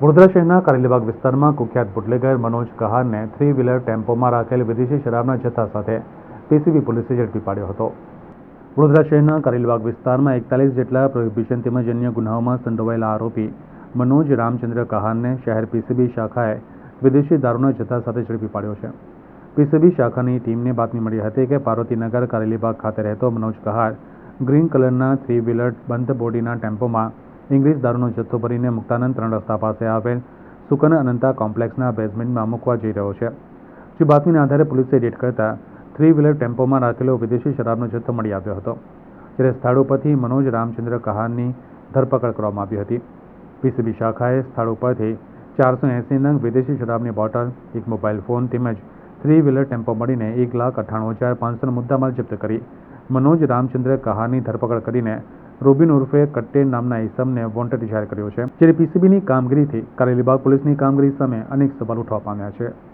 વડોદરા શહેરના કારેલીબાગ વિસ્તારમાં કુખ્યાત બુટલેગર મનોજ કહારને 3 વ્હીલર ટેમ્પોમાં રાખેલ વિદેશી શરાબના જથ્થા સાથે પીસીબી પોલીસે ઝડપી પાડ્યો હતો। વડોદરા શહેરના કારેલીબાગ વિસ્તારમાં 41 જેટલા પ્રોહિબિશન તેમજ અન્ય ગુનાઓમાં સંડોવાયેલા આરોપી મનોજ રામચંદ્ર કહારને શહેર પીસીબી શાખાએ વિદેશી દારૂના જથ્થા સાથે ઝડપી પાડ્યો છે। પીસીબી શાખાની ટીમને બાતમી મળી હતી કે પાર્વતીનગર કારેલીબાગ ખાતે રહેતો મનોજ કહાર ગ્રીન કલરના 3 વ્હીલર બંધ બોડીના ટેમ્પોમાં ઇંગ્લિશ દારૂનો જથ્થો ભરીને મુક્તાનંદ 3 રસ્તા પાસે આવેલ સુકન અનંતા કોમ્પ્લેક્સના બેઝમેન્ટમાં મૂકવા જઈ રહ્યો છે। જે બાતમીના આધારે પોલીસે રેડ કરતા 3 વ્હીલર ટેમ્પોમાં રાખેલો વિદેશી શરાબનો જથ્થો મળી આવ્યો હતો, જ્યારે સ્થળ ઉપરથી મનોજ રામચંદ્ર કહારની ધરપકડ કરવામાં આવી હતી। પીસીબી શાખાએ સ્થળ ઉપરથી 480 નંગ વિદેશી શરાબની બોટલ, એક મોબાઈલ ફોન તેમજ 3 વ્હીલર ટેમ્પો મળીને 1,98,500 મુદ્દામાલ જપ્ત કરી મનોજ રામચંદ્ર કહારની ધરપકડ કરીને રોબિન ઉર્ફે કટ્ટે નામના ઈસમને વોન્ટેડ જાહેર કર્યો છે। જ્યારે પીસીબીની કામગીરીથી કારેલીબાગ પોલીસની કામગીરી સામે અનેક સવાલ ઉઠવા પામ્યા છે।